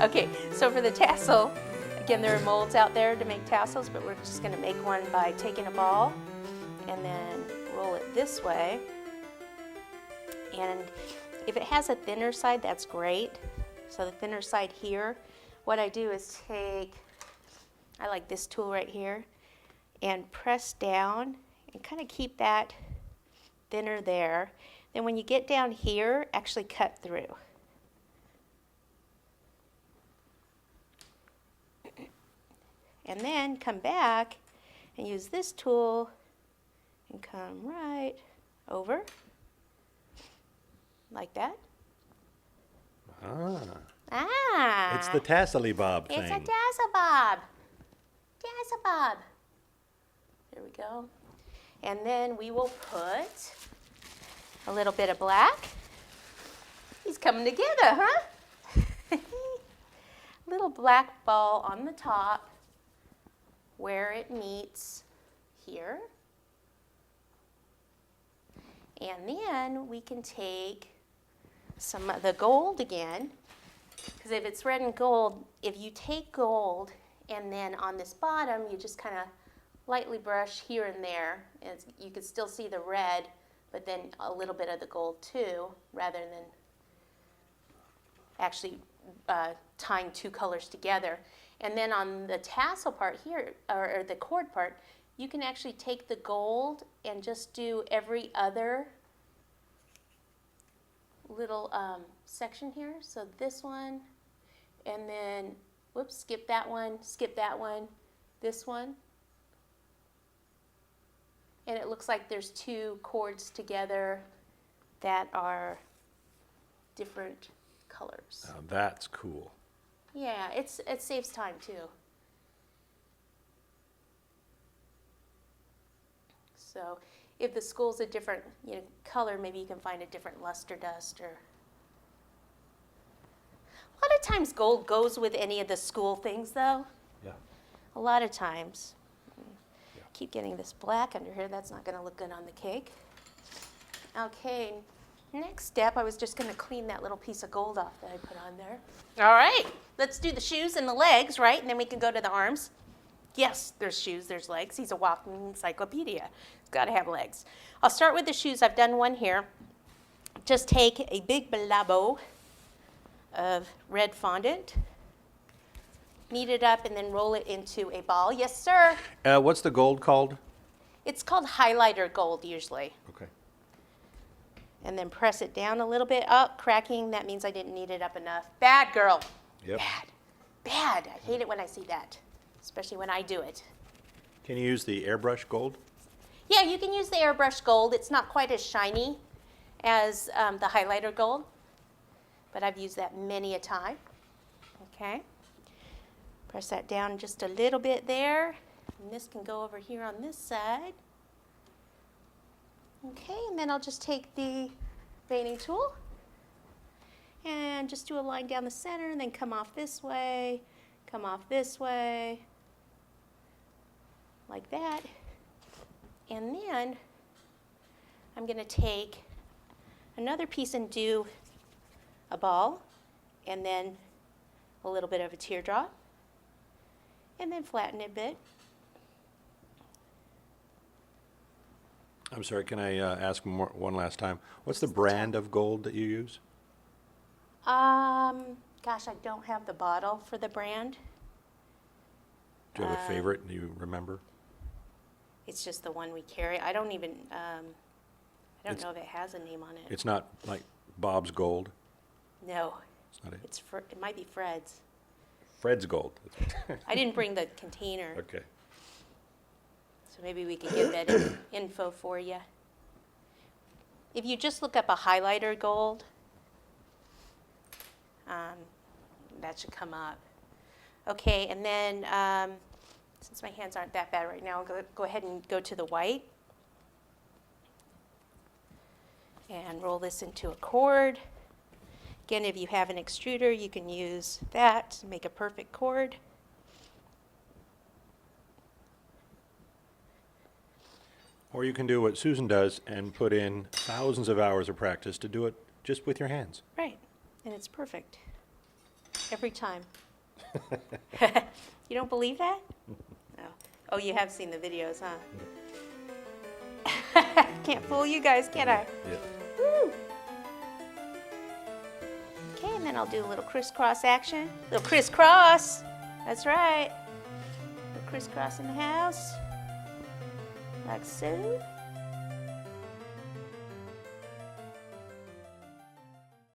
Okay, so for the tassel, again, there are molds out there to make tassels, but we're just going to make one by taking a ball and then roll it this way. And if it has a thinner side, that's great. So the thinner side here, what I do is I like this tool right here, and press down and kind of keep that thinner there. Then when you get down here, actually cut through. And then come back and use this tool and come right over, like that. Ah. It's the tassel bob thing. It's a tassel bob. Tassel bob. There we go. And then we will put a little bit of black. He's coming together, huh? Little black ball on the top where it meets here. And then we can take some of the gold again, because if it's red and gold, if you take gold and then on this bottom you just kind of lightly brush here and there, and you can still see the red, but then a little bit of the gold too, rather than actually tying two colors together. And then on the tassel part here, or the cord part, you can actually take the gold and just do every other little section here. So this one, and then, whoops, skip that one, this one. And it looks like there's two cords together that are different colors. Now that's cool. Yeah, it saves time too. So if the school's a different color, maybe you can find a different luster dust. Or a lot of times gold goes with any of the school things though. Yeah. A lot of times. Keep getting this black under here. That's not going to look good on the cake. Okay, next step, I was just going to clean that little piece of gold off that I put on there. All right, let's do the shoes and the legs, right? And then we can go to the arms. Yes, there's shoes, there's legs. He's a walking encyclopedia. He's got to have legs. I'll start with the shoes. I've done one here. Just take a big blabo of red fondant, knead it up, and then roll it into a ball. Yes, sir? What's the gold called? It's called highlighter gold usually. Okay. And then press it down a little bit. Oh, cracking, that means I didn't knead it up enough. Bad girl. Yep. Bad. I hate it when I see that, especially when I do it. Can you use the airbrush gold? Yeah, you can use the airbrush gold. It's not quite as shiny as the highlighter gold, but I've used that many a time. Okay. Press that down just a little bit there. And this can go over here on this side. Okay, and then I'll just take the veining tool and just do a line down the center and then come off this way, like that. And then I'm going to take another piece and do a ball and then a little bit of a teardrop. And then flatten it a bit. I'm sorry, can I ask one last time? What's the brand of gold that you use? Gosh, I don't have the bottle for the brand. Do you have a favorite? Do you remember? It's just the one we carry. I don't even, I don't know if it has a name on it. It's not like Bob's Gold? No. It's not it? It might be Fred's. Fred's Gold. I didn't bring the container. Okay. So maybe we could get that info for you. If you just look up a highlighter gold, that should come up. Okay, and then since my hands aren't that bad right now, I'll go ahead and go to the white. And roll this into a cord. Again, if you have an extruder, you can use that to make a perfect cord. Or you can do what Susan does and put in thousands of hours of practice to do it just with your hands. Right, and it's perfect. every time. You don't believe that? No. Oh, you have seen the videos, huh? Can't fool you guys, can I? Yeah. Woo! Okay, and then I'll do a little crisscross action. Little crisscross. That's right. Little crisscross in the house. Like so.